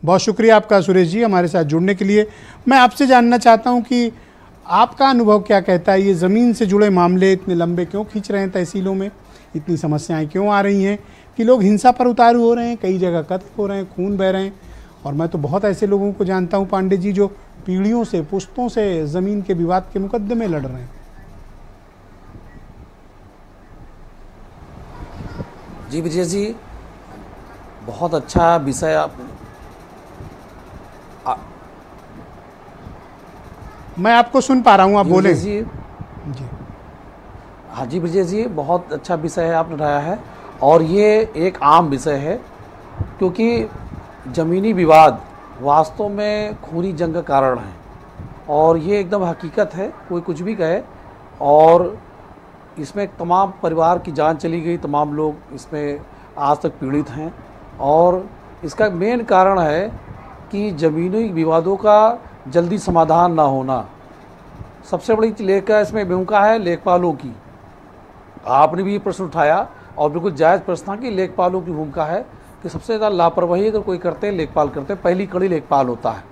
बहुत शुक्रिया आपका सुरेश जी हमारे साथ जुड़ने के लिए। मैं आपसे जानना चाहता हूं कि आपका अनुभव क्या कहता है, ये ज़मीन से जुड़े मामले इतने लंबे क्यों खींच रहे हैं, तहसीलों में इतनी समस्याएं क्यों आ रही हैं कि लोग हिंसा पर उतारू हो रहे हैं, कई जगह कत्ल हो रहे हैं, खून बह रहे हैं। और मैं तो बहुत ऐसे लोगों को जानता हूं पांडे जी जो पीढ़ियों से, पुश्तों से ज़मीन के विवाद के मुकदमे लड़ रहे हैं। जी विजय जी, बहुत अच्छा विषय आप मैं आपको सुन पा रहा हूं, आप बोले जी। हाँ जी विजय जी, बहुत अच्छा विषय है आपने उठाया है और ये एक आम विषय है क्योंकि ज़मीनी विवाद वास्तव में खूनी जंग का कारण है और ये एकदम हकीकत है, कोई कुछ भी कहे। और इसमें तमाम परिवार की जान चली गई, तमाम लोग इसमें आज तक पीड़ित हैं और इसका मेन कारण है कि ज़मीनी विवादों का जल्दी समाधान ना होना। सबसे बड़ी लेखा इसमें भूमिका है लेखपालों की। आपने भी ये प्रश्न उठाया और बिल्कुल जायज़ प्रश्न था कि लेखपालों की भूमिका है कि सबसे ज़्यादा लापरवाही अगर कोई करते हैं, लेखपाल करते हैं, पहली कड़ी लेखपाल होता है।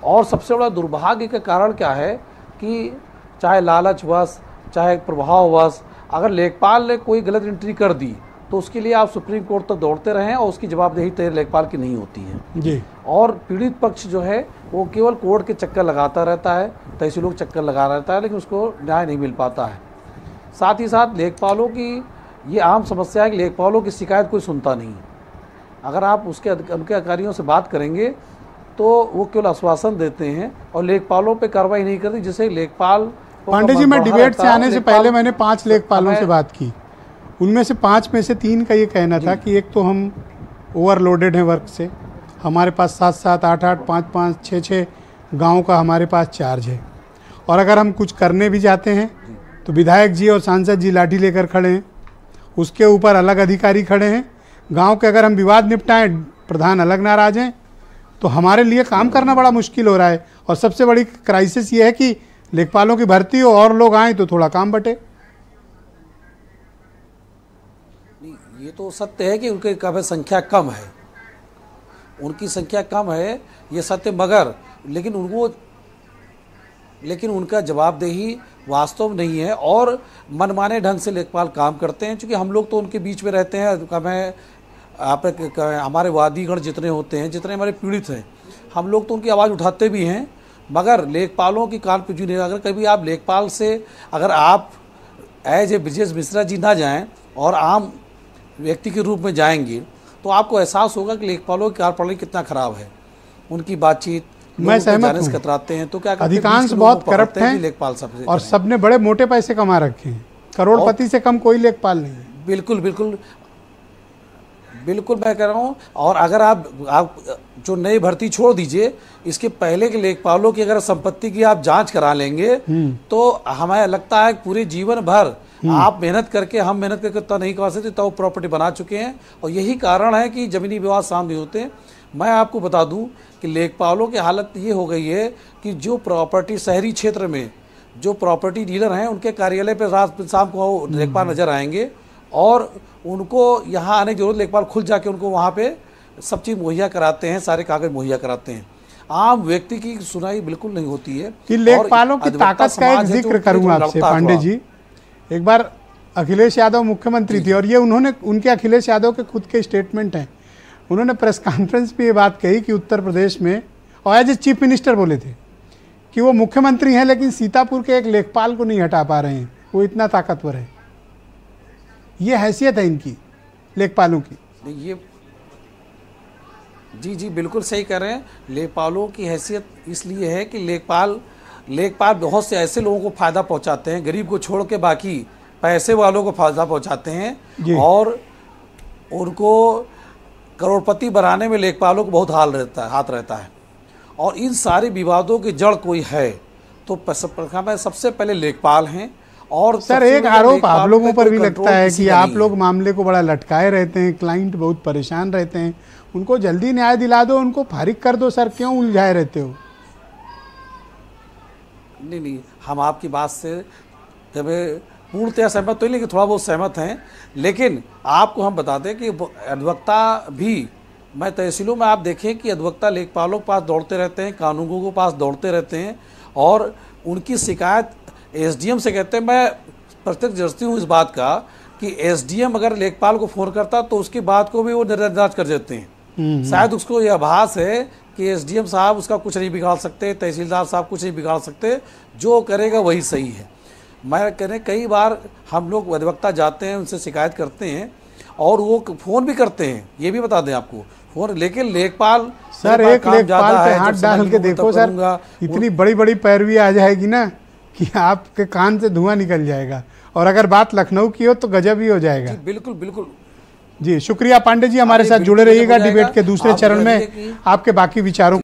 और सबसे बड़ा दुर्भाग्य का कारण क्या है कि चाहे लालचवश, चाहे प्रभाववश, अगर लेखपाल ने कोई गलत एंट्री कर दी तो उसके लिए आप सुप्रीम कोर्ट तक दौड़ते रहें और उसकी जवाबदेही तय लेखपाल की नहीं होती है जी। और पीड़ित पक्ष जो है वो केवल कोर्ट के चक्कर लगाता रहता है, तहसीलों के चक्कर लगा रहता है, लेकिन उसको न्याय नहीं मिल पाता है। साथ ही साथ लेखपालों की ये आम समस्या है कि लेखपालों की शिकायत कोई सुनता नहीं। अगर आप उनके अधिकारियों से बात करेंगे तो वो केवल आश्वासन देते हैं और लेखपालों पे कार्रवाई नहीं करती, जिससे लेखपाल। पांडे जी, मैं डिबेट से आने से पहले मैंने 5 लेखपालों से बात की, उनमें से 5 में से 3 का ये कहना था कि एक तो हम ओवरलोडेड हैं वर्क से, हमारे पास 7-7, 8-8, 5-5, 6-6 गाँव का हमारे पास चार्ज है और अगर हम कुछ करने भी जाते हैं तो विधायक जी और सांसद जी लाठी लेकर खड़े हैं, उसके ऊपर अलग अधिकारी खड़े हैं। गांव के अगर हम विवाद निपटाएं, प्रधान अलग नाराज हैं, तो हमारे लिए काम करना बड़ा मुश्किल हो रहा है। और सबसे बड़ी क्राइसिस ये है कि लेखपालों की भर्ती हो और लोग आएँ तो थोड़ा काम बटे। ये तो सत्य है कि उनकी काफ़ी संख्या कम है, उनकी संख्या कम है, ये सत्य, मगर लेकिन उनका जवाबदेही वास्तव में नहीं है और मनमाने ढंग से लेखपाल काम करते हैं। क्योंकि हम लोग तो उनके बीच में रहते हैं, हमारे वादीगण जितने होते हैं, जितने हमारे पीड़ित हैं, हम लोग तो उनकी आवाज़ उठाते भी हैं, मगर लेखपालों की कान पे जू नहीं। अगर कभी आप लेखपाल से, अगर आप एज ए ब्रिजेश मिश्रा जी ना जाएं और आम व्यक्ति के रूप में जाएंगे तो आपको एहसास होगा कि लेखपालों की कार्यप्रणाली कितना खराब है, उनकी बातचीत। मैं सहमत हूं, कतराते हैं तो क्या अधिकांश बहुत करप्ट हैं लेखपाल सबसे, और सबने बड़े मोटे पैसे कमा रखे हैं, करोड़पति से कम कोई लेखपाल नहीं है। बिल्कुल बिल्कुल बिल्कुल मैं कह रहा हूँ। और अगर आप जो नई भर्ती छोड़ दीजिए, इसके पहले के लेखपालों की अगर संपत्ति की आप जांच करा लेंगे तो हमें लगता है पूरे जीवन भर आप मेहनत करके, हम मेहनत करके तो नहीं कमा सकते, तो प्रॉपर्टी बना चुके हैं। और यही कारण है कि जमीनी विवाद शांत नहीं होते। मैं आपको बता दूं कि लेखपालों की हालत ये हो गई है कि जो प्रॉपर्टी शहरी क्षेत्र में जो प्रॉपर्टी डीलर हैं, उनके कार्यालय पे रात शाम को लेखपाल नजर आएंगे और उनको यहाँ आने की जरूरत, लेखपाल खुद जाके उनको वहाँ पे सब चीज़ मुहैया कराते हैं, सारे कागज मुहैया कराते हैं। आम व्यक्ति की सुनाई बिल्कुल नहीं होती है। कि लेखपालों की ताकत का एक जिक्र करूँगा आपसे पांडे जी। एक बार अखिलेश यादव मुख्यमंत्री थे और ये उनके अखिलेश यादव के खुद के स्टेटमेंट हैं। उन्होंने प्रेस कॉन्फ्रेंस पे ये बात कही कि उत्तर प्रदेश में, और एज ए चीफ मिनिस्टर बोले थे कि वो मुख्यमंत्री हैं लेकिन सीतापुर के एक लेखपाल को नहीं हटा पा रहे हैं, वो इतना ताकतवर है। ये हैसियत है इनकी, लेखपालों की। ये जी बिल्कुल सही कह रहे हैं। लेखपालों की हैसियत इसलिए है कि लेखपाल बहुत से ऐसे लोगों को फ़ायदा पहुंचाते हैं, गरीब को छोड़ के बाकी पैसे वालों को फ़ायदा पहुंचाते हैं और उनको करोड़पति बनाने में लेखपालों को बहुत हाथ रहता है। और इन सारे विवादों की जड़ कोई है तो सबसे पहले लेखपाल हैं। और सर, एक आरोप आप लोगों पर भी लगता है कि आप लोग मामले को बड़ा लटकाए रहते हैं, क्लाइंट बहुत परेशान रहते हैं, उनको जल्दी न्याय दिला दो, उनको फारिग कर दो। सर, क्यों उलझाए रहते हो? नहीं, हम आपकी बात से पूर्णतया सहमत तो नहीं, लेकिन थोड़ा बहुत सहमत हैं। लेकिन आपको हम बता दें कि अधिवक्ता भी मैं तहसीलों में आप देखें कि अधिवक्ता लेखपालों के पास दौड़ते रहते हैं, कानूनगों के पास दौड़ते रहते हैं और उनकी शिकायत एसडीएम से कहते हैं। मैं प्रत्यक्षदर्शी हूँ इस बात का कि एसडीएम अगर लेखपाल को फ़ोन करता तो उसकी बात को भी वो नजरअंदाज कर देते हैं। शायद उसको यह आभास है कि एसडीएम साहब उसका कुछ नहीं बिगाड़ सकते, तहसीलदार साहब कुछ नहीं बिगाड़ सकते, जो करेगा वही सही है। मैं कह रहे कई बार हम लोग अधिवक्ता जाते हैं, उनसे शिकायत करते हैं और वो फ़ोन भी करते हैं, ये भी बता दें आपको फ़ोन, लेकिन लेखपाल सर एक लेखपाल पे हाथ डाल के देखो सर, इतनी बड़ी बड़ी पैरवी आ जाएगी ना कि आपके कान से धुआं निकल जाएगा। और अगर बात लखनऊ की हो तो गजब ही हो जाएगा। बिल्कुल बिल्कुल जी, शुक्रिया पांडे जी, हमारे साथ जुड़े रहिएगा डिबेट के दूसरे चरण में आपके बाकी विचारों